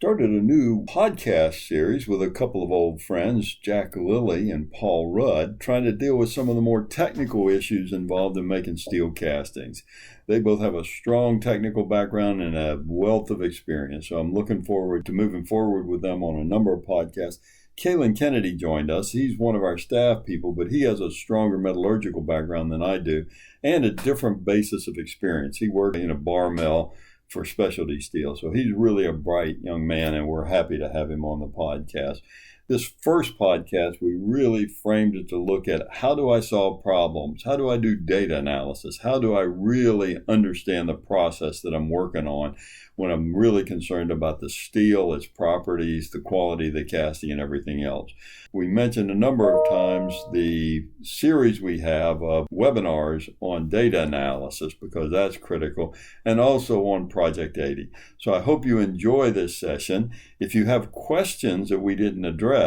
started a new podcast series with a couple of old friends, Jack Lilley and Paul Rudd, trying to deal with some of the more technical issues involved in making steel castings. They both have a strong technical background and a wealth of experience, so I'm looking forward to moving forward with them on a number of podcasts. Caelan Kennedy joined us. He's one of our staff people, but he has a stronger metallurgical background than I do and a different basis of experience. He worked in a bar mill for specialty steel. So he's really a bright young man, and we're happy to have him on the podcast. This first podcast, we really framed it to look at how do I solve problems? How do I do data analysis? How do I really understand the process that I'm working on when I'm really concerned about the steel, its properties, the quality of the casting, and everything else? We mentioned a number of times the series we have of webinars on data analysis because that's critical, and also on Project 80. So I hope you enjoy this session. If you have questions that we didn't address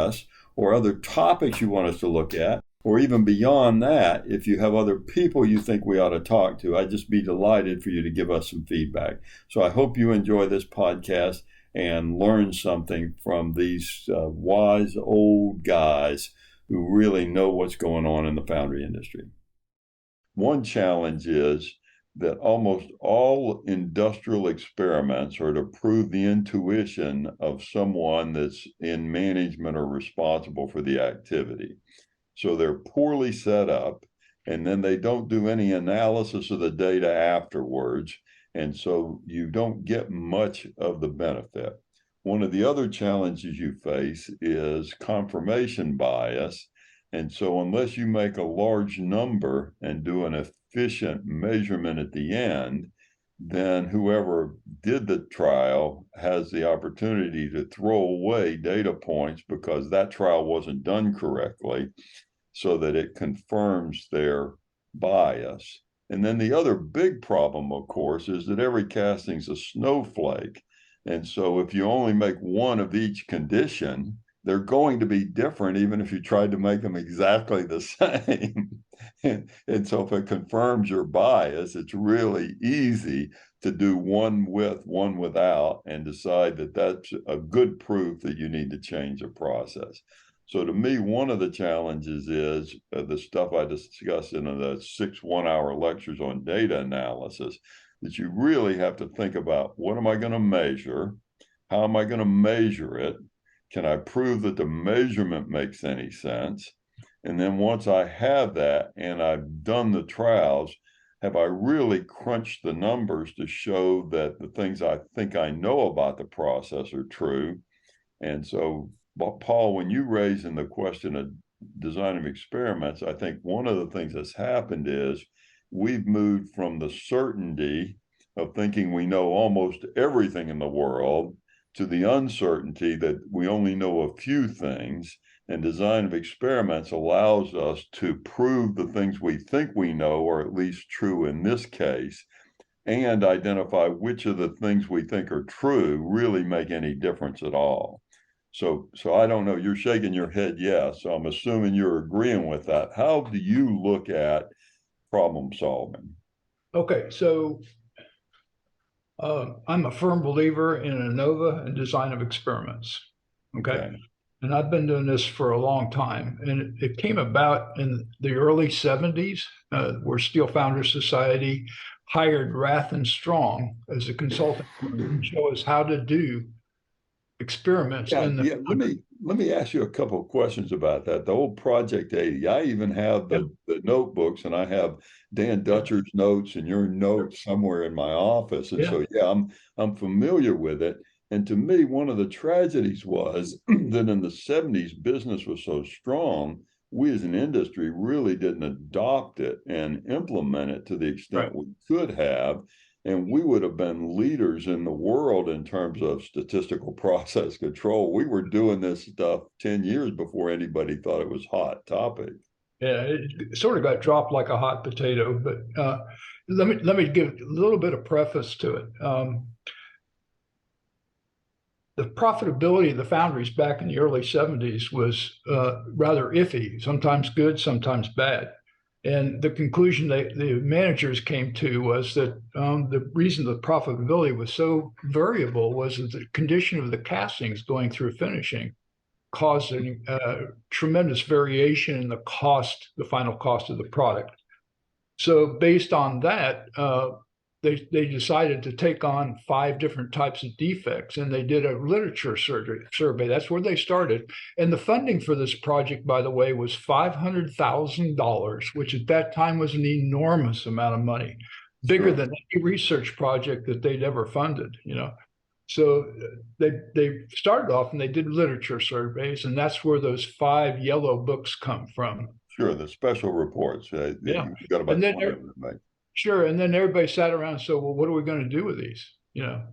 or other topics you want us to look at, or even beyond that, if you have other people you think we ought to talk to, I'd just be delighted for you to give us some feedback. So I hope you enjoy this podcast and learn something from these wise old guys who really know what's going on in the foundry industry. One challenge is that almost all industrial experiments are to prove the intuition of someone that's in management or responsible for the activity. So they're poorly set up, and then they don't do any analysis of the data afterwards, and so you don't get much of the benefit. One of the other challenges you face is confirmation bias, and so unless you make a large number and do an efficient measurement at the end, then whoever did the trial has the opportunity to throw away data points because that trial wasn't done correctly, so that it confirms their bias. And then the other big problem, of course, is that every casting's a snowflake. And so if you only make one of each condition, they're going to be different, even if you tried to make them exactly the same. And so if it confirms your bias, it's really easy to do one with, one without, and decide that that's a good proof that you need to change the process. So to me, one of the challenges is the stuff I discussed in the 6 one-hour lectures on data analysis, that you really have to think about, what am I going to measure? How am I going to measure it? Can I prove that the measurement makes any sense? And then once I have that and I've done the trials, have I really crunched the numbers to show that the things I think I know about the process are true? And so, Paul, when you raise in the question of design of experiments, I think one of the things that's happened is we've moved from the certainty of thinking we know almost everything in the world to the uncertainty that we only know a few things, and design of experiments allows us to prove the things we think we know are at least true in this case, and identify which of the things we think are true really make any difference at all. So I don't know, you're shaking your head yes, so I'm assuming you're agreeing with that. How do you look at problem solving? Okay, so I'm a firm believer in ANOVA and design of experiments. Okay. And I've been doing this for a long time. And it came about in the early 70s, where Steel Founders Society hired Rath and Strong as a consultant to show us how to do experiments. Let me ask you a couple of questions about that. The old Project 80. I even have the notebooks, and I have Dan Dutcher's notes and your notes somewhere in my office. And so I'm familiar with it. And to me, one of the tragedies was that in the 70s, business was so strong, we as an industry really didn't adopt it and implement it to the extent we could have. And we would have been leaders in the world in terms of statistical process control. We were doing this stuff 10 years before anybody thought it was a hot topic. Yeah, it sort of got dropped like a hot potato. But let me give a little bit of preface to it. The profitability of the foundries back in the early 70s was rather iffy, sometimes good, sometimes bad. And the conclusion the managers came to was that the reason the profitability was so variable was that the condition of the castings going through finishing caused a tremendous variation in the cost, the final cost of the product. So based on that, they decided to take on 5 different types of defects, and they did a literature survey. That's where they started. And the funding for this project, by the way, was $500,000, which at that time was an enormous amount of money, bigger than any research project that they'd ever funded, you know. So they started off and they did literature surveys, and that's where those 5 yellow books come from. Sure, the special reports. Yeah, you've got about 20 of them, right? Sure, and then everybody sat around and said, "Well, what are we going to do with these? You know,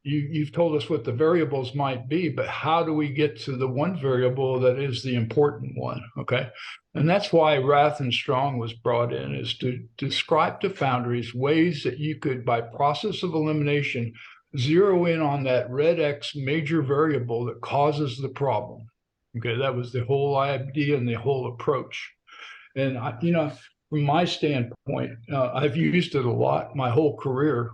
you've told us what the variables might be, but how do we get to the one variable that is the important one?" Okay, and that's why Rath and Strong was brought in, is to describe to foundries ways that you could, by process of elimination, zero in on that red X major variable that causes the problem. Okay, that was the whole idea and the whole approach. And you know, from my standpoint, I've used it a lot my whole career.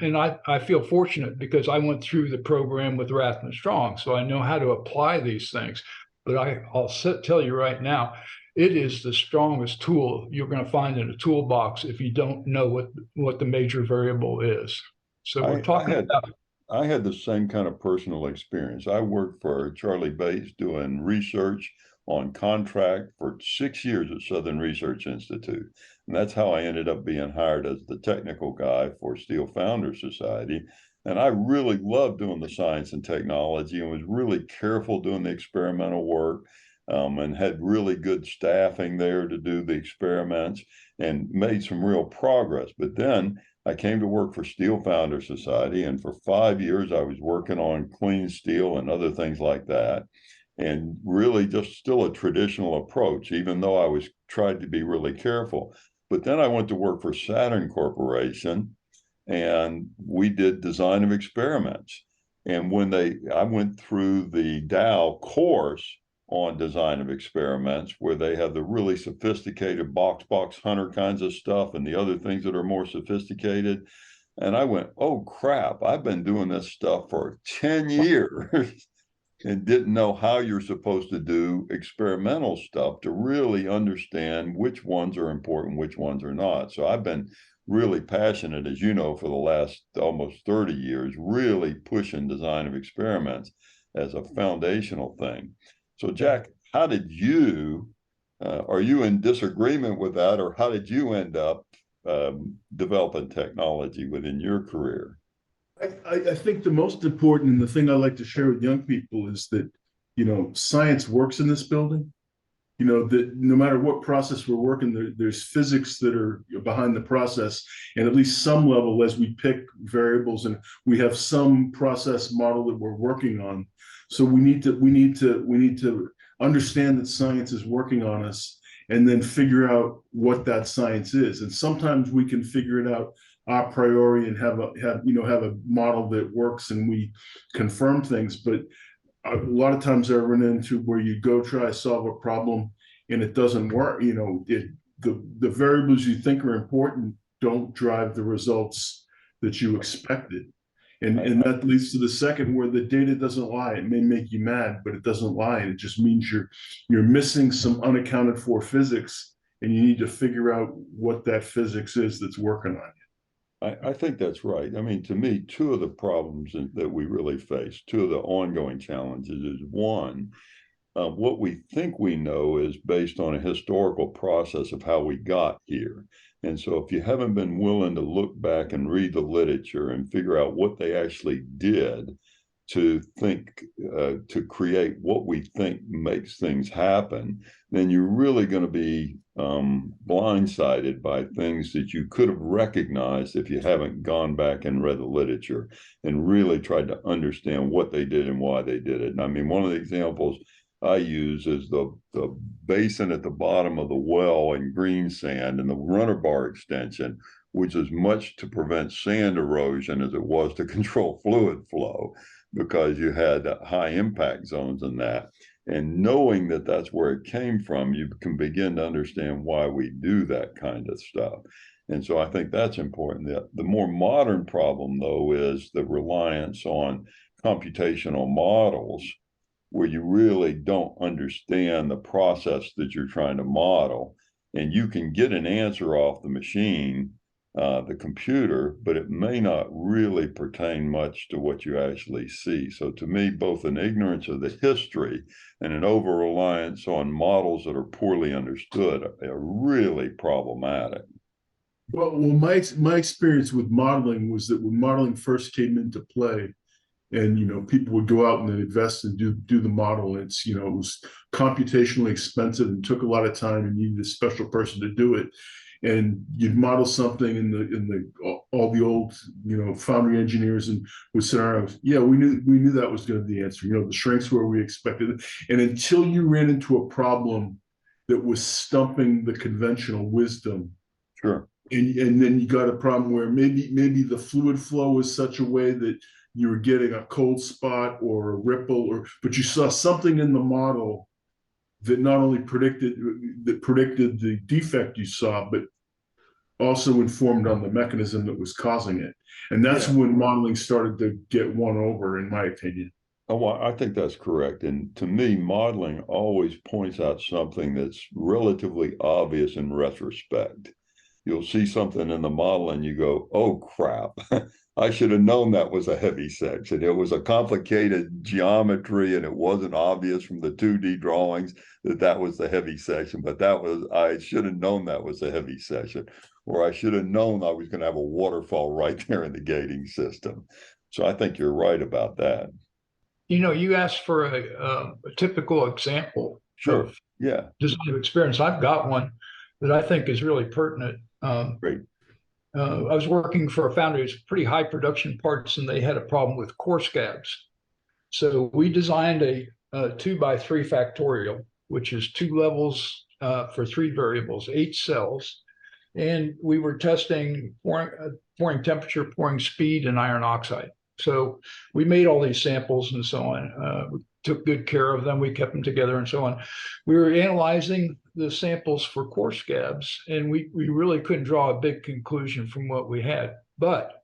And I feel fortunate because I went through the program with Rath and Strong, so I know how to apply these things. But I'll tell you right now, it is the strongest tool you're going to find in a toolbox if you don't know what the major variable is. So we're talking about. I had the same kind of personal experience. I worked for Charlie Bates doing research on contract for 6 years at Southern Research Institute. And that's how I ended up being hired as the technical guy for Steel Founders Society. And I really loved doing the science and technology and was really careful doing the experimental work, and had really good staffing there to do the experiments and made some real progress. But then I came to work for Steel Founders Society, and for 5 years I was working on clean steel and other things like that, and really just still a traditional approach, even though I was tried to be really careful. But then I went to work for Saturn Corporation, and we did design of experiments. And when I went through the Dow course on design of experiments, where they have the really sophisticated box hunter kinds of stuff and the other things that are more sophisticated. And I went, oh crap, I've been doing this stuff for 10 years and didn't know how you're supposed to do experimental stuff to really understand which ones are important, which ones are not. So I've been really passionate, as you know, for the last almost 30 years, really pushing design of experiments as a foundational thing. So Jack, how did you, are you in disagreement with that, or how did you end up developing technology within your career? I think the most important, and the thing I like to share with young people, is that, you know, science works in this building. You know, that no matter what process we're working, there's physics that are behind the process, and at least some level as we pick variables, and we have some process model that we're working on. So we need to understand that science is working on us, and then figure out what that science is. And sometimes we can figure it out a priori and have a model that works, and we confirm things. But a lot of times I run into where you go try to solve a problem and it doesn't work. You know, the variables you think are important don't drive the results that you expected. And that leads to the second, where the data doesn't lie. It may make you mad, but it doesn't lie. It just means you're missing some unaccounted for physics, and you need to figure out what that physics is that's working on you. I think that's right. I mean, to me, two of the problems that we really face, two of the ongoing challenges, is one, what we think we know is based on a historical process of how we got here. And so if you haven't been willing to look back and read the literature and figure out what they actually did to think, to create what we think makes things happen, then you're really going to be blindsided by things that you could have recognized if you haven't gone back and read the literature and really tried to understand what they did and why they did it. And I mean, one of the examples I use is the basin at the bottom of the well in Greensand and the runner bar extension, which is much to prevent sand erosion as it was to control fluid flow. because you had high impact zones in that. And knowing that that's where it came from, you can begin to understand why we do that kind of stuff. And so I think that's important. The more modern problem, though, is the reliance on computational models where you really don't understand the process that you're trying to model. And you can get an answer off the machine, the computer, but it may not really pertain much to what you actually see. So to me, both an ignorance of the history and an over-reliance on models that are poorly understood are really problematic. Well, my experience with modeling was that when modeling first came into play, and people would go out and then invest and do the model. It's it was computationally expensive and took a lot of time and needed a special person to do it. And you'd model something in all the old foundry engineers and would sit around. Yeah, we knew that was going to be the answer. The shrinks where we expected it. And until you ran into a problem that was stumping the conventional wisdom, sure. And then you got a problem where maybe the fluid flow was such a way that you were getting a cold spot or a ripple, but you saw something in the model that not only predicted the defect you saw, but also informed on the mechanism that was causing it. And that's when modeling started to get won over, in my opinion. Oh, well, I think that's correct. And to me, modeling always points out something that's relatively obvious in retrospect. You'll see something in the model and you go, oh, crap. I should have known that was a heavy section. It was a complicated geometry and it wasn't obvious from the 2D drawings that was the heavy section, but I should have known that was a heavy section, or I should have known I was going to have a waterfall right there in the gating system. So I think you're right about that. You asked for a typical example. Sure. Of design of experience. I've got one that I think is really pertinent. Great. I was working for a foundry. It's pretty high production parts, and they had a problem with core scabs. So we designed a 2x3 factorial, which is 2 levels for 3 variables, 8 cells. And we were testing pouring temperature, pouring speed, and iron oxide. So we made all these samples and so on. We took good care of them. We kept them together and so on. We were analyzing the samples for core scabs, and we really couldn't draw a big conclusion from what we had. But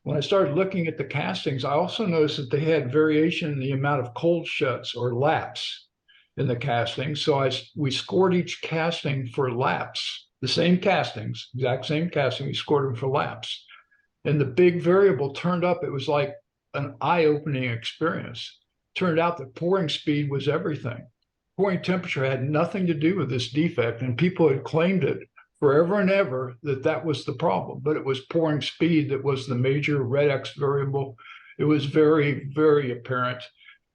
when I started looking at the castings, I also noticed that they had variation in the amount of cold shuts or laps in the casting. So we scored each casting for laps, the same castings, exact same casting. We scored them for laps. And the big variable turned up. It was like an eye-opening experience. Turned out that pouring speed was everything. Pouring temperature had nothing to do with this defect, and people had claimed it forever and ever that was the problem. But it was pouring speed that was the major red X variable. It was very, very apparent.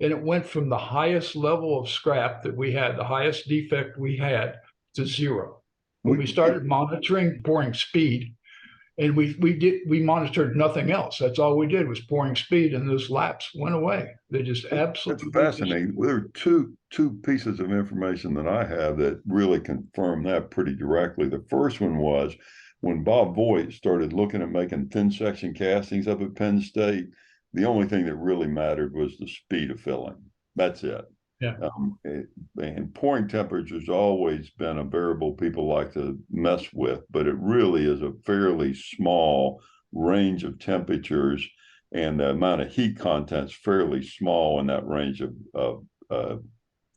And it went from the highest level of scrap that we had, the highest defect we had, to 0. When we started monitoring pouring speed, and we monitored nothing else. That's all we did was pouring speed, and those laps went away. They just absolutely. That's fascinating. There are two pieces of information that I have that really confirm that pretty directly. The first one was when Bob Voigt started looking at making thin section castings up at Penn State. The only thing that really mattered was the speed of filling. That's it. Yeah. And pouring temperature has always been a variable people like to mess with, but it really is a fairly small range of temperatures, and the amount of heat content's fairly small in that range of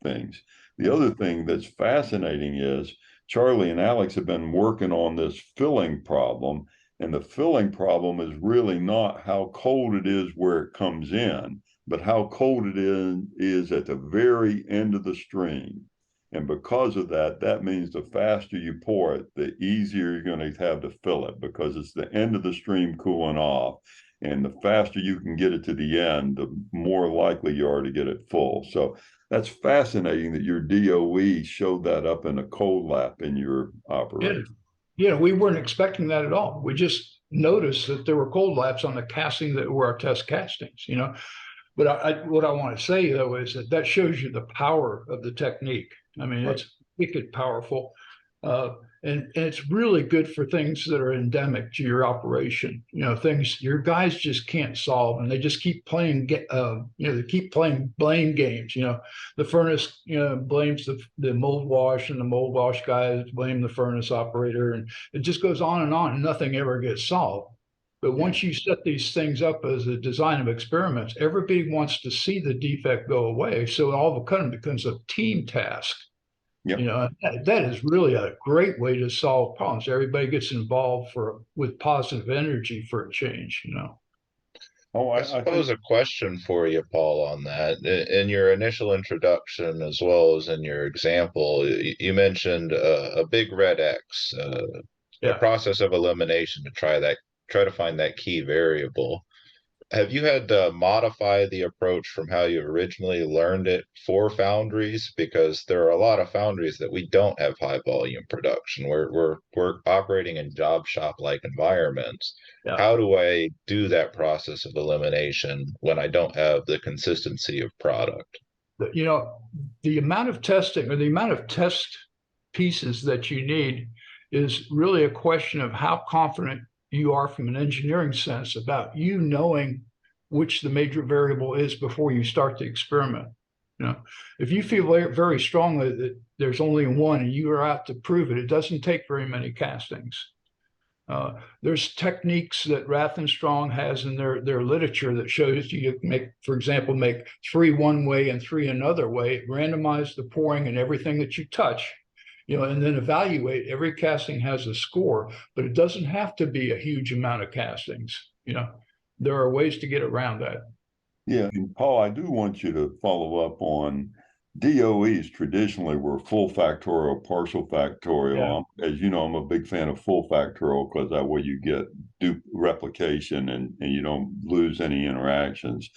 things. The other thing that's fascinating is Charlie and Alex have been working on this filling problem, and the filling problem is really not how cold it is where it comes in, but how cold it is at the very end of the stream. And because of that, that means the faster you pour it, the easier you're going to have to fill it, because it's the end of the stream cooling off. And the faster you can get it to the end, the more likely you are to get it full. So that's fascinating that your DOE showed that up in a cold lap in your operation. Yeah, we weren't expecting that at all. We just noticed that there were cold laps on the casting that were our test castings, But what I want to say, though, is that shows you the power of the technique. I mean, it's wicked powerful. Uh, and it's really good for things that are endemic to your operation. Things your guys just can't solve, and they just keep playing. They keep playing blame games. The furnace, blames the mold wash, and the mold wash guys blame the furnace operator, and it just goes on, and nothing ever gets solved. But once you set these things up as a design of experiments, everybody wants to see the defect go away. So all of a sudden it becomes a team task. Yep. That is really a great way to solve problems. Everybody gets involved with positive energy for a change. Oh, I suppose a question for you, Paul, on that. In your initial introduction, as well as in your example, you mentioned a big red X, a process of elimination to try to find that key variable. Have you had to modify the approach from how you originally learned it for foundries? Because there are a lot of foundries that we don't have high volume production. We're operating in job shop like environments. Yeah. How do I do that process of elimination when I don't have the consistency of product? The amount of testing or the amount of test pieces that you need is really a question of how confident you are from an engineering sense about knowing which the major variable is before you start the experiment. If you feel very, very strongly that there's only one and you are out to prove it, it doesn't take very many castings. There's techniques that Rathenstrong has in their literature that shows you make, for example, make 3 one way and 3 another way, randomize the pouring and everything that you touch, and then evaluate. Every casting has a score, but it doesn't have to be a huge amount of castings. There are ways to get around that. Yeah, and Paul, I do want you to follow up on DOEs traditionally were full factorial, partial factorial. Yeah. As you know, I'm a big fan of full factorial because that way you get replication and you don't lose any interactions.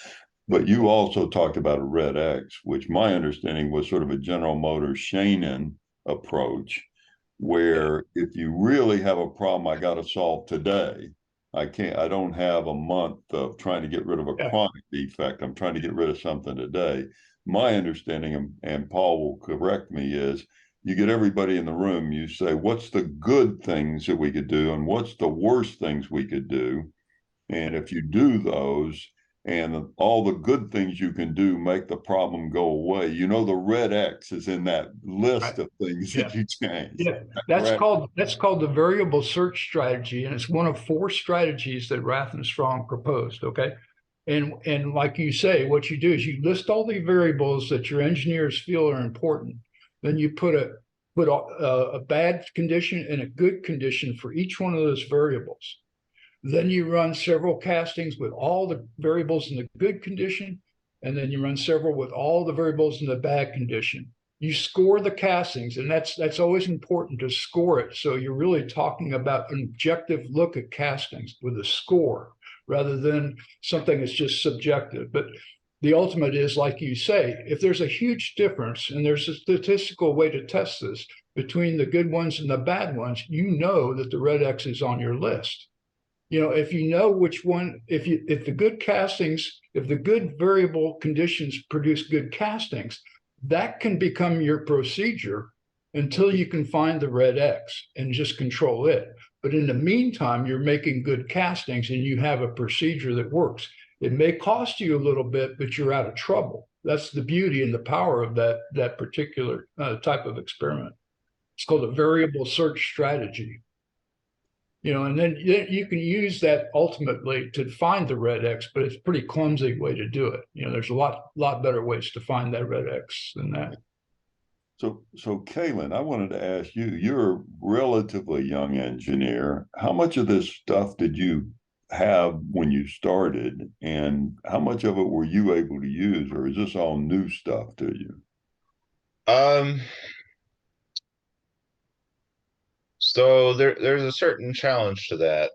But you also talked about a red X, which my understanding was sort of a General Motors Shannon approach, where if you really have a problem I got to solve today, I don't have a month of trying to get rid of a chronic defect. I'm trying to get rid of something today. My understanding, and Paul will correct me, is you get everybody in the room, you say, what's the good things that we could do and what's the worst things we could do? And if you do those, and all the good things you can do make the problem go away, the red X is in that list of things that you change. Yeah, that's called the variable search strategy, and it's one of 4 strategies that Rathenstrong proposed. Okay, and like you say, what you do is you list all the variables that your engineers feel are important. Then you put a bad condition and a good condition for each one of those variables. Then you run several castings with all the variables in the good condition, and then you run several with all the variables in the bad condition. You score the castings, and that's always important to score it. So you're really talking about an objective look at castings with a score rather than something that's just subjective. But the ultimate is, like you say, if there's a huge difference, and there's a statistical way to test this, between the good ones and the bad ones, that the red X is on your list. If you know which one, if the good variable conditions produce good castings, that can become your procedure until you can find the red X and just control it. But in the meantime, you're making good castings and you have a procedure that works. It may cost you a little bit, but you're out of trouble. That's the beauty and the power of that particular type of experiment. It's called a variable search strategy. And then you can use that ultimately to find the red X, but it's a pretty clumsy way to do it. There's a lot better ways to find that red X than that. So Caelan, I wanted to ask you, you're a relatively young engineer. How much of this stuff did you have when you started, and how much of it were you able to use, or is this all new stuff to you? So there's a certain challenge to that.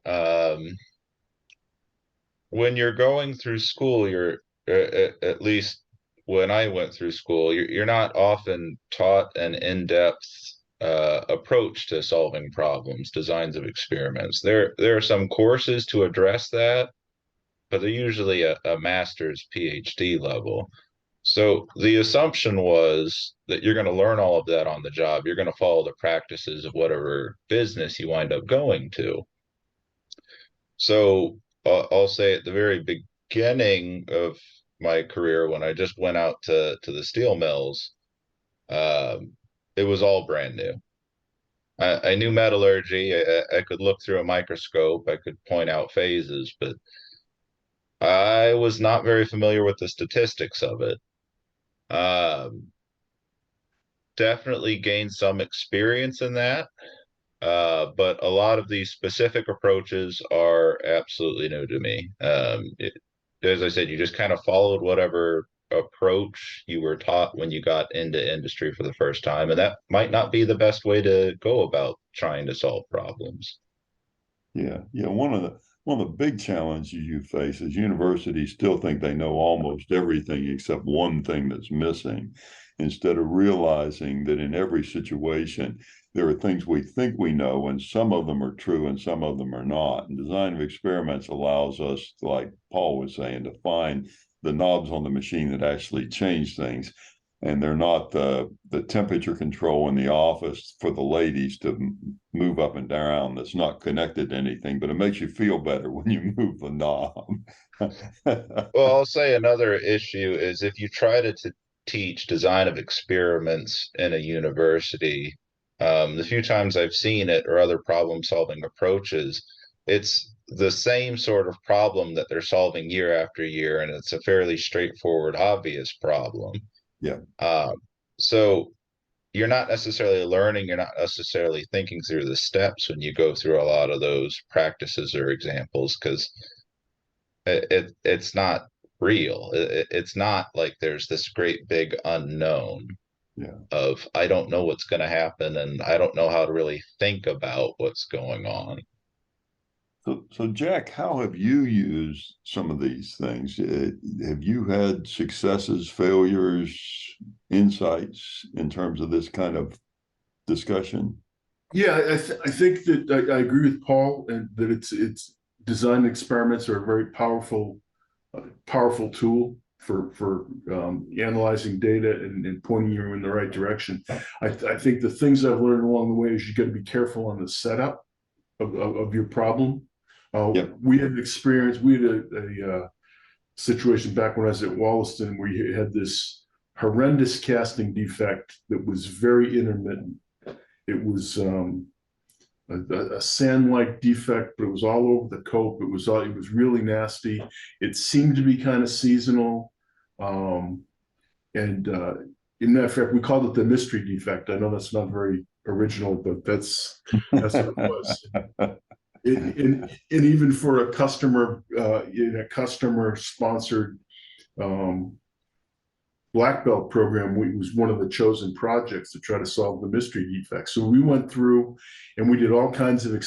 When you're going through school, you're at least when I went through school, you're not often taught an in-depth approach to solving problems, designs of experiments. There are some courses to address that, but they're usually a master's PhD level. So the assumption was that you're going to learn all of that on the job. You're going to follow the practices of whatever business you wind up going to. So I'll say at the very beginning of my career, when I just went out to the steel mills, it was all brand new. I knew metallurgy. I could look through a microscope. I could point out phases, but I was not very familiar with the statistics of it. Definitely gained some experience in that, but a lot of these specific approaches are absolutely new to me. As I said, you just kind of followed whatever approach you were taught when you got into industry for the first time, and that might not be the best way to go about trying to solve problems. Yeah, one of the big challenges you face is universities still think they know almost everything except one thing that's missing, instead of realizing that in every situation there are things we think we know, and some of them are true and some of them are not. And design of experiments allows us, like Paul was saying, to find the knobs on the machine that actually change things. And they're not the temperature control in the office for the ladies to move up and down that's not connected to anything, but it makes you feel better when you move the knob. Well, I'll say another issue is if you try to teach design of experiments in a university, the few times I've seen it or other problem solving approaches, it's the same sort of problem that they're solving year after year, and it's a fairly straightforward, obvious problem. Yeah. So you're not necessarily learning, you're not necessarily thinking through the steps when you go through a lot of those practices or examples, because it's not real. It's not like there's this great big unknown of I don't know what's going to happen and I don't know how to really think about what's going on. So Jack, how have you used some of these things? Have you had successes, failures, insights in terms of this kind of discussion? Yeah, I think that I agree with Paul, and that it's design experiments are a very powerful tool for analyzing data and pointing you in the right direction. I think the things I've learned along the way is you got to be careful on the setup of your problem. We had experience. We had a situation back when I was at Wollaston where you had this horrendous casting defect that was very intermittent. It was a sand-like defect, but it was all over the cope. It was really nasty. It seemed to be kind of seasonal, and in that fact, we called it the mystery defect. I know that's not very original, but that's what it was. And even for a customer in a customer-sponsored black belt program, it was one of the chosen projects to try to solve the mystery defect. So we went through and we did all kinds of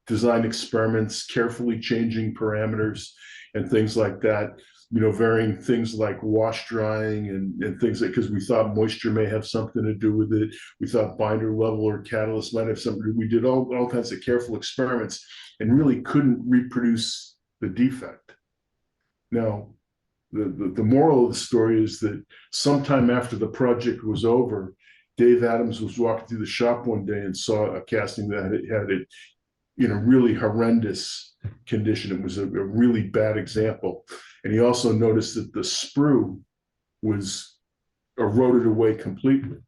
design experiments, carefully changing parameters and things like that, varying things like wash drying and things like, because we thought moisture may have something to do with it. We thought binder level or catalyst might have something to do. We did all kinds of careful experiments and really couldn't reproduce the defect. Now, the moral of the story is that sometime after the project was over, Dave Adams was walking through the shop one day and saw a casting that had it in a really horrendous condition. It was a really bad example. And he also noticed that the sprue was eroded away completely.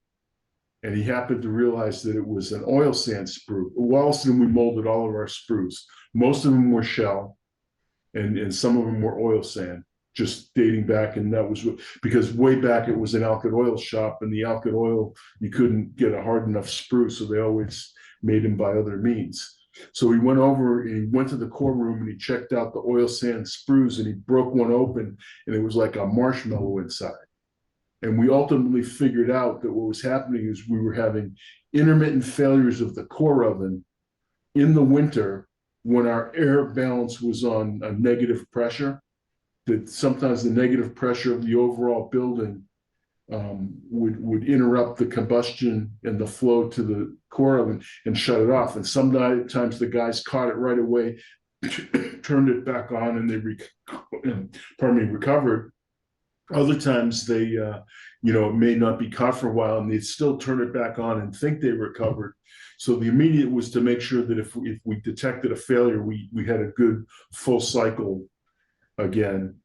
And he happened to realize that it was an oil sand sprue. At Wollaston, we molded all of our sprues. Most of them were shell, and some of them were oil sand, just dating back. And that was because way back it was an alkyd oil shop, and the alkyd oil, you couldn't get a hard enough sprue, so they always made them by other means. So he went over and he went to the core room and he checked out the oil sand sprues, and he broke one open and it was like a marshmallow inside. And we ultimately figured out that what was happening is we were having intermittent failures of the core oven in the winter when our air balance was on a negative pressure, that sometimes the negative pressure of the overall building would interrupt the combustion and the flow to the core oven and shut it off. And sometimes the guys caught it right away, turned it back on, and they recovered. Other times they, it may not be caught for a while and they'd still turn it back on and think they recovered. So the immediate was to make sure that if we detected a failure, we had a good full cycle again.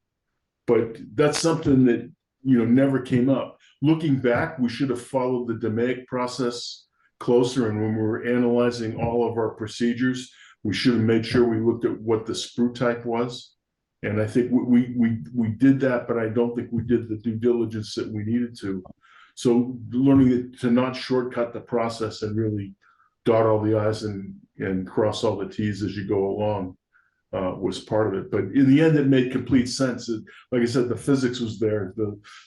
But that's something that, never came up. Looking back, we should have followed the DMAIC process closer. And when we were analyzing all of our procedures, we should have made sure we looked at what the sprue type was. And I think we did that, but I don't think we did the due diligence that we needed to. So learning to not shortcut the process and really dot all the I's and cross all the T's as you go along was part of it. But in the end, it made complete sense. Like I said, the physics was there.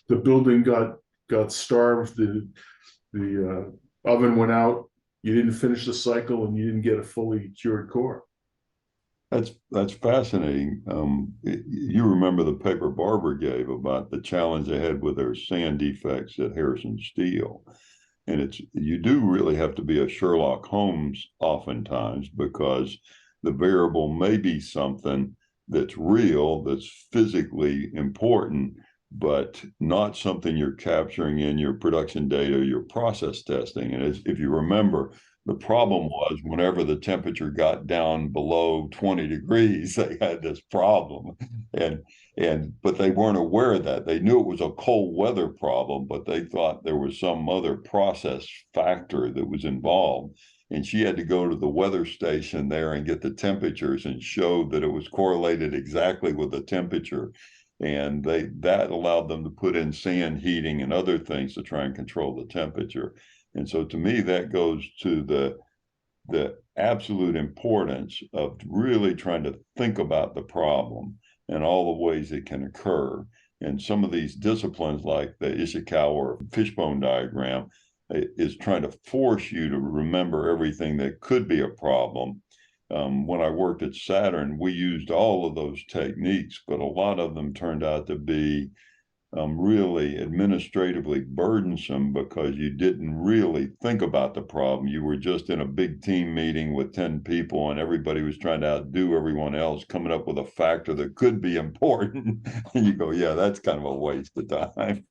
The building got starved. The oven went out. You didn't finish the cycle, and you didn't get a fully cured core. That's fascinating. You remember the paper Barbara gave about the challenge they had with their sand defects at Harrison Steel. And you do really have to be a Sherlock Holmes oftentimes, because the variable may be something that's real, that's physically important, but not something you're capturing in your production data, your process testing. And if you remember, the problem was whenever the temperature got down below 20 degrees, they had this problem. But they weren't aware of that. They knew it was a cold weather problem, but they thought there was some other process factor that was involved. And she had to go to the weather station there and get the temperatures and show that it was correlated exactly with the temperature. And that allowed them to put in sand heating and other things to try and control the temperature. And so to me, that goes to the absolute importance of really trying to think about the problem and all the ways it can occur. And some of these disciplines like the Ishikawa fishbone diagram is trying to force you to remember everything that could be a problem. When I worked at Saturn, we used all of those techniques, but a lot of them turned out to be really administratively burdensome because you didn't really think about the problem. You were just in a big team meeting with 10 people and everybody was trying to outdo everyone else, coming up with a factor that could be important. And you go, yeah, that's kind of a waste of time.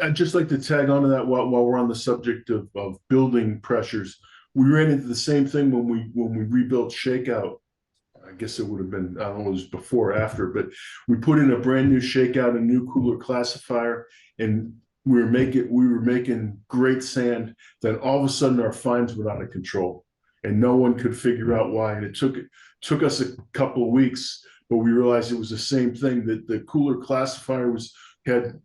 I'd just like to tag on to that while we're on the subject of building pressures. We ran into the same thing when we rebuilt Shakeout. I guess it would have been, I don't know, it was before or after, but we put in a brand new Shakeout, a new cooler classifier, and we were making great sand. Then all of a sudden our fines went out of control and no one could figure out why. And it took us a couple of weeks, but we realized it was the same thing, that the cooler classifier had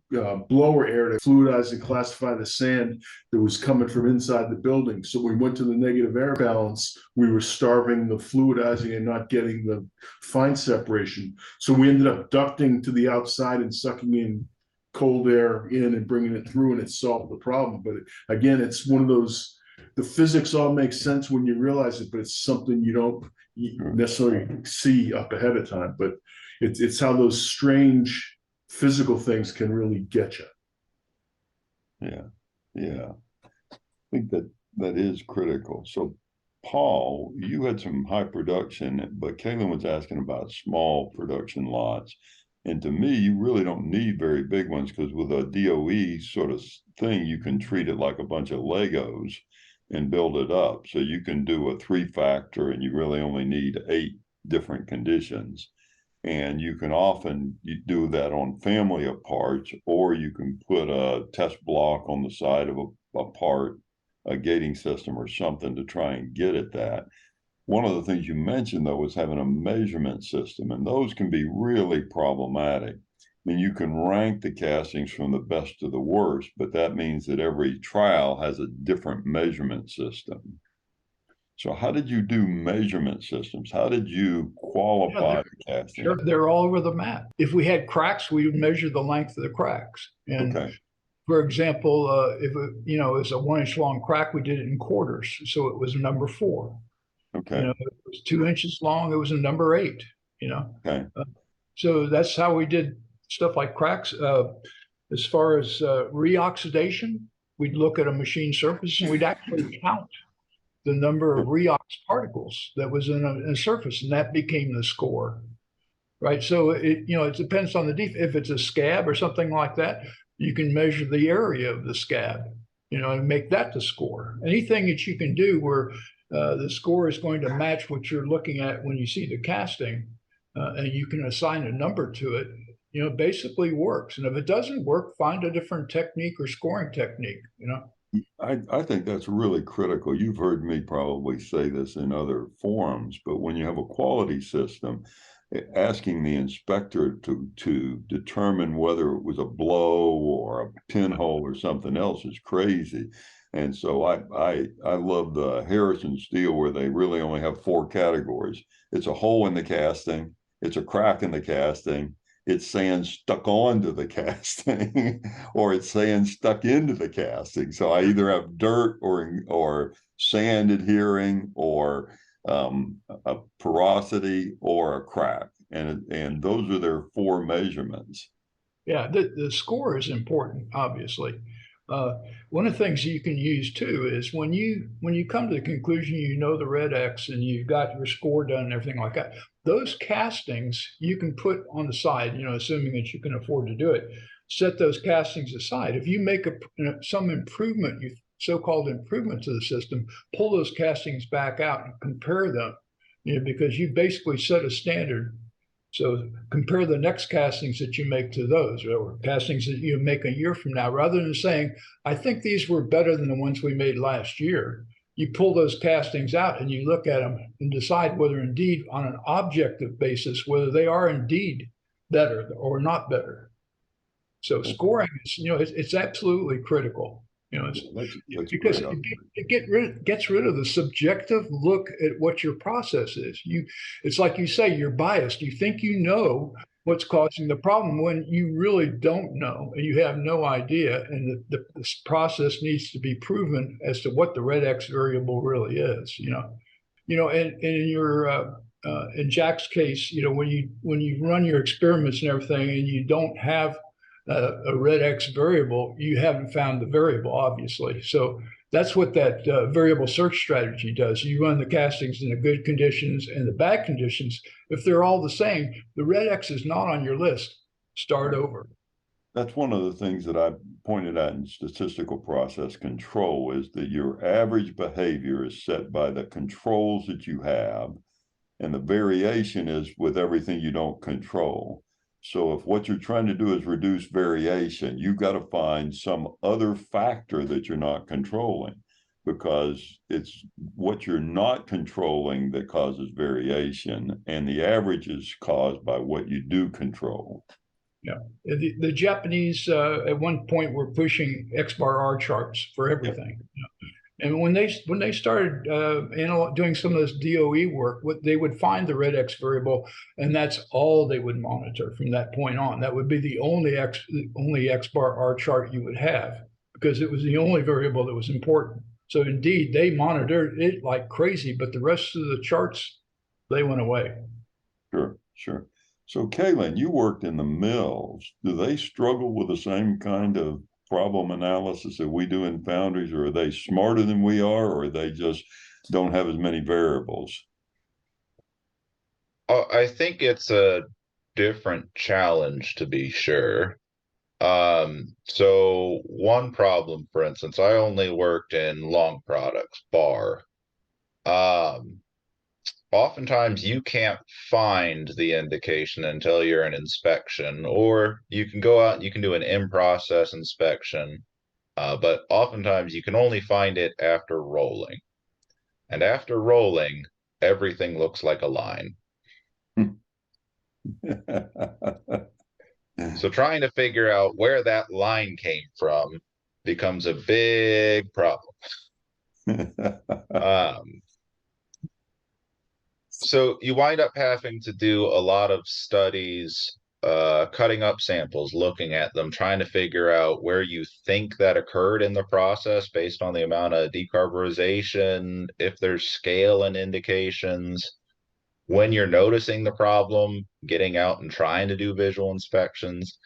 blower air to fluidize and classify the sand that was coming from inside the building. So we went to the negative air balance. We were starving the fluidizing and not getting the fine separation. So we ended up ducting to the outside and sucking in cold air in and bringing it through, and it solved the problem. But again, it's one of those, the physics all makes sense when you realize it, but it's something you don't necessarily see up ahead of time. But it's how those strange physical things can really get you. Yeah. I think that is critical. So, Paul, you had some high production, but Caelan was asking about small production lots. And to me, you really don't need very big ones, because with a DOE sort of thing, you can treat it like a bunch of Legos and build it up. So you can do a 3-factor and you really only need 8 different conditions. And you can often do that on family of parts, or you can put a test block on the side of a part, a gating system or something to try and get at that. One of the things you mentioned, though, was having a measurement system, and those can be really problematic. I mean, you can rank the castings from the best to the worst, but that means that every trial has a different measurement system. So how did you do measurement systems? How did you qualify the casting? Sure, they're all over the map. If we had cracks, we would measure the length of the cracks. And for example, if it was a 1-inch long crack, we did it in quarters. So it was number 4. Okay. If it was 2 inches long, it was a number 8, Okay. So that's how we did stuff like cracks. As far as reoxidation, we'd look at a machine surface and we'd actually count the number of reox particles that was in a surface, and that became the score. right? So it depends on the defect. If it's a scab or something like that, you can measure the area of the scab, and make that the score. Anything that you can do where the score is going to match what you're looking at when you see the casting, and you can assign a number to it, basically works. And if it doesn't work, find a different technique or scoring technique. I think that's really critical. You've heard me probably say this in other forums, but when you have a quality system, asking the inspector to determine whether it was a blow or a pinhole or something else is crazy. And so I love the Harrison steel where they really only have 4 categories. It's a hole in the casting, it's a crack in the casting, it's sand stuck onto the casting, or it's sand stuck into the casting. So I either have dirt or sand adhering, or a porosity, or a crack, and those are their 4 measurements. Yeah, the score is important, obviously. One of the things you can use too is when you come to the conclusion the red X and you've got your score done and everything like that, those castings you can put on the side, assuming that you can afford to do it. Set those castings aside. If you make some improvement, so-called improvement to the system, pull those castings back out and compare them, because you basically set a standard. So compare the next castings that you make to those, or castings that you make a year from now, rather than saying, I think these were better than the ones we made last year. You pull those castings out and you look at them and decide whether indeed on an objective basis, whether they are indeed better or not better. So scoring is, it's absolutely critical. Because it gets rid of the subjective look at what your process is. It's like you say, you're biased. You think you know what's causing the problem when you really don't know, and you have no idea. And this process needs to be proven as to what the red X variable really is. And in your in Jack's case, when you run your experiments and everything, and you don't have a red X variable, you haven't found the variable, obviously. So that's what that variable search strategy does. You run the castings in the good conditions and the bad conditions. If they're all the same, the red X is not on your list. Start over. That's one of the things that I pointed out in statistical process control, is that your average behavior is set by the controls that you have, and the variation is with everything you don't control. So if what you're trying to do is reduce variation, you've got to find some other factor that you're not controlling, because it's what you're not controlling that causes variation, and the average is caused by what you do control. Yeah, the Japanese at one point were pushing X bar R charts for everything. Yep. And when they started doing some of this DOE work, they would find the red X variable, and that's all they would monitor from that point on. That would be the only X bar R chart you would have, because it was the only variable that was important. So indeed, they monitored it like crazy, but the rest of the charts, they went away. Sure. So Caelan, you worked in the mills. Do they struggle with the same kind of problem analysis that we do in foundries, or are they smarter than we are, or they just don't have as many variables? I think it's a different challenge, to be sure. So one problem, for instance, I only worked in long products, bar. Oftentimes you can't find the indication until you're in inspection, or you can go out and you can do an in-process inspection, but oftentimes you can only find it after rolling. And after rolling, everything looks like a line. So trying to figure out where that line came from becomes a big problem. So you wind up having to do a lot of studies, cutting up samples, looking at them, trying to figure out where you think that occurred in the process based on the amount of decarburization, if there's scale and indications. When you're noticing the problem, getting out and trying to do visual inspections.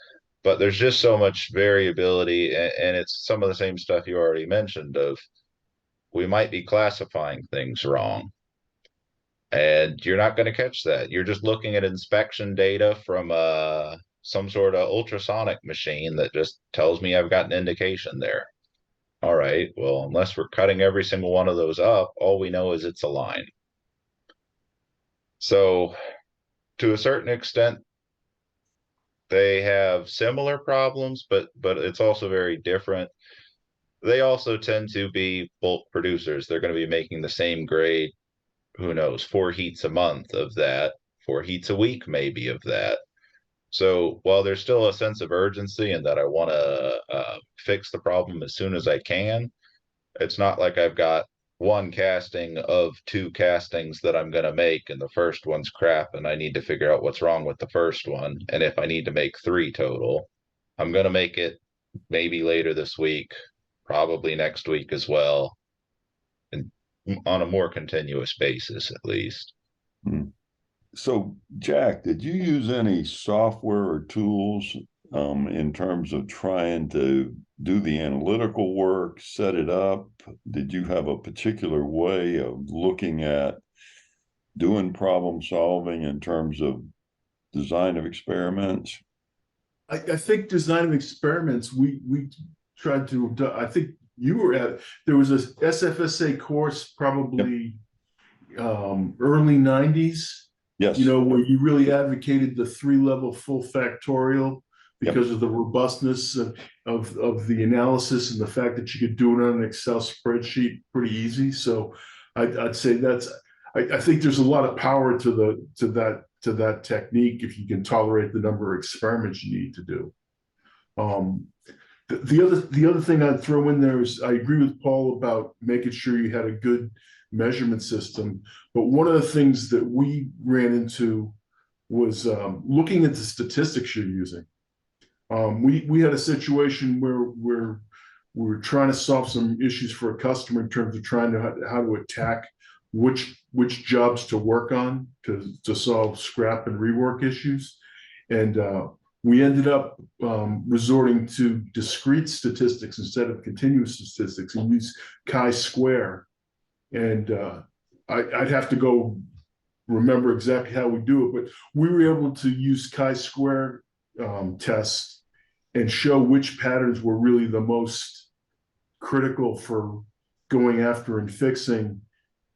But there's just so much variability, and it's some of the same stuff you already mentioned of we might be classifying things wrong. And you're not going to catch that. You're just looking at inspection data from some sort of ultrasonic machine that just tells me I've got an indication there. All right, well, unless we're cutting every single one of those up, all we know is it's a line. So to a certain extent, they have similar problems, but it's also very different. They also tend to be bulk producers. They're going to be making the same grade, who knows, 4 heats a month of that, 4 heats a week maybe of that. So while there's still a sense of urgency and that I want to fix the problem as soon as I can, it's not like I've got one casting of 2 castings that I'm going to make, and the first one's crap, and I need to figure out what's wrong with the first one. And if I need to make 3 total, I'm going to make it maybe later this week, probably next week as well, and on a more continuous basis, at least. So, Jack, did you use any software or tools in terms of trying to do the analytical work, set it up? Did you have a particular way of looking at doing problem solving in terms of design of experiments? I think design of experiments, we tried to, I think you were at, there was a SFSA course probably early 90s. Yes. Where you really advocated the 3-level full factorial because of the robustness of the analysis and the fact that you could do it on an Excel spreadsheet pretty easy. So I'd say I think there's a lot of power to that technique if you can tolerate the number of experiments you need to do. The other thing I'd throw in there is I agree with Paul about making sure you had a good measurement system. But one of the things that we ran into was looking at the statistics you're using. We had a situation where we were trying to solve some issues for a customer in terms of trying to how to attack which jobs to work on to solve scrap and rework issues. And we ended up resorting to discrete statistics instead of continuous statistics and use chi-square. And I'd have to go remember exactly how we do it, but we were able to use chi-square tests and show which patterns were really the most critical for going after and fixing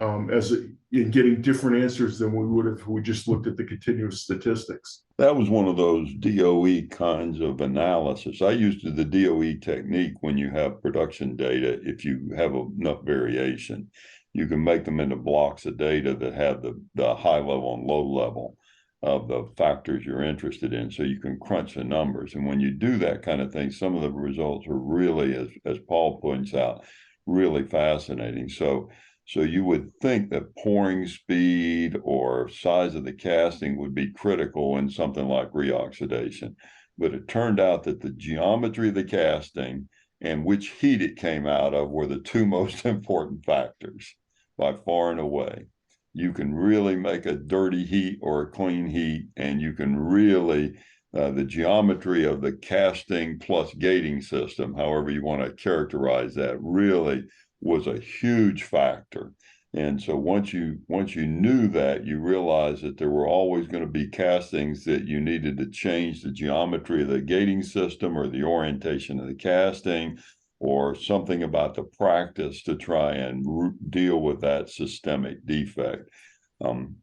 in getting different answers than we would have if we just looked at the continuous statistics. That was one of those DOE kinds of analysis. I used the DOE technique when you have production data. If you have enough variation, you can make them into blocks of data that have the high level and low level of the factors you're interested in. So you can crunch the numbers. And when you do that kind of thing, some of the results are really, as Paul points out, really fascinating. So you would think that pouring speed or size of the casting would be critical in something like reoxidation. But it turned out that the geometry of the casting and which heat it came out of were the 2 most important factors by far and away. You can really make a dirty heat or a clean heat, and you can really, the geometry of the casting plus gating system, however you want to characterize that, really was a huge factor. And so once you knew that, you realized that there were always going to be castings that you needed to change the geometry of the gating system or the orientation of the casting or something about the practice to try and deal with that systemic defect.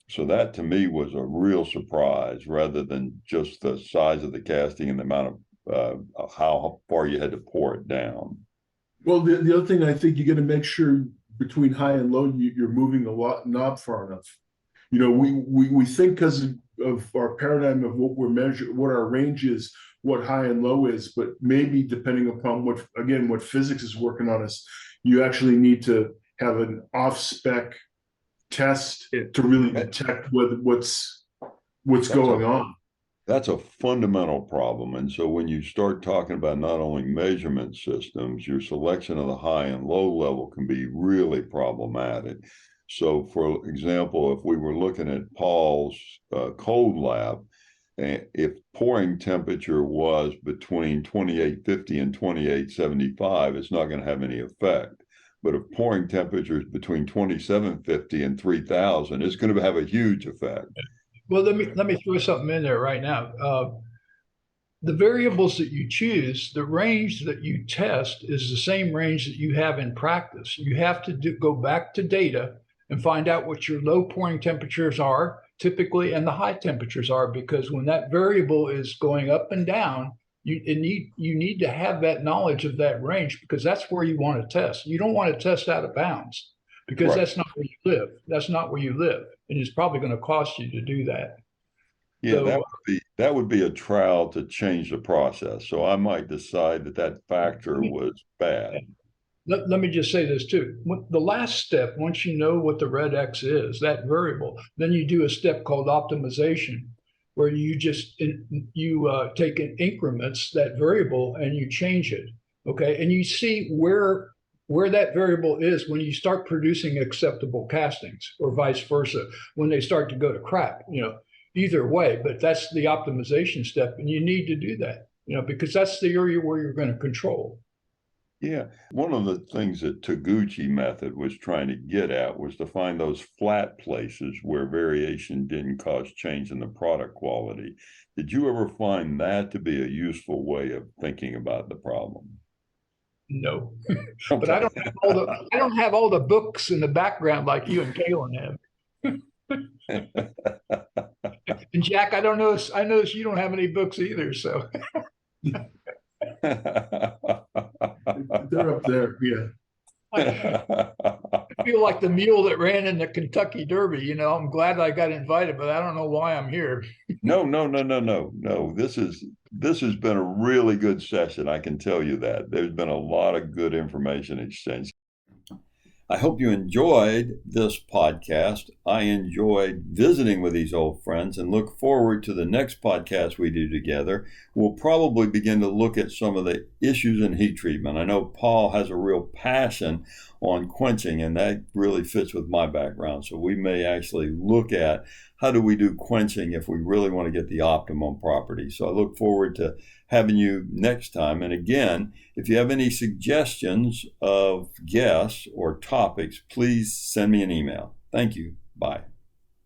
So that to me was a real surprise rather than just the size of the casting and the amount of how far you had to pour it down. Well, the other thing I think you got to make sure between high and low, you're moving the knob far enough. We think because of our paradigm of what we're measuring, what our range is, what high and low is, but maybe depending upon what physics is working on us, you actually need to have an off-spec test to really detect what's going on. That's a fundamental problem. And so when you start talking about not only measurement systems, your selection of the high and low level can be really problematic. So for example, if we were looking at Paul's cold lab, if pouring temperature was between 2850 and 2875, it's not going to have any effect. But if pouring temperatures between 2750 and 3000, it's going to have a huge effect. Well, let me throw something in there right now. The variables that you choose, the range that you test is the same range that you have in practice. You have to go back to data and find out what your low pouring temperatures are typically and the high temperatures are, because when that variable is going up and down, you need to have that knowledge of that range, because that's where you want to test. You don't want to test out of bounds, because right. That's not where you live. That's not where you live. And it's probably going to cost you to do that. Yeah, so, that would be a trial to change the process. So I might decide that factor was bad. Let me just say this too. The last step, once you know what the red X is, that variable, then you do a step called optimization, where you just take in increments that variable and you change it. Okay, and you see where that variable is when you start producing acceptable castings, or vice versa, when they start to go to crap. Either way, but that's the optimization step, and you need to do that, because that's the area where you're going to control. Yeah. One of the things that Taguchi method was trying to get at was to find those flat places where variation didn't cause change in the product quality. Did you ever find that to be a useful way of thinking about the problem? No, but I don't have all the books in the background like you and Caelan have. And Jack, I notice you don't have any books either, so. They're up there, yeah. I feel like the mule that ran in the Kentucky Derby. I'm glad I got invited, but I don't know why I'm here. No. This has been a really good session. I can tell you that. There's been a lot of good information exchange. I hope you enjoyed this podcast. I enjoyed visiting with these old friends and look forward to the next podcast we do together. We'll probably begin to look at some of the issues in heat treatment. I know Paul has a real passion on quenching, and that really fits with my background. So we may actually look at how do we do quenching if we really want to get the optimum property. So I look forward to having you next time. And again, if you have any suggestions of guests or topics, please send me an email. Thank you. Bye.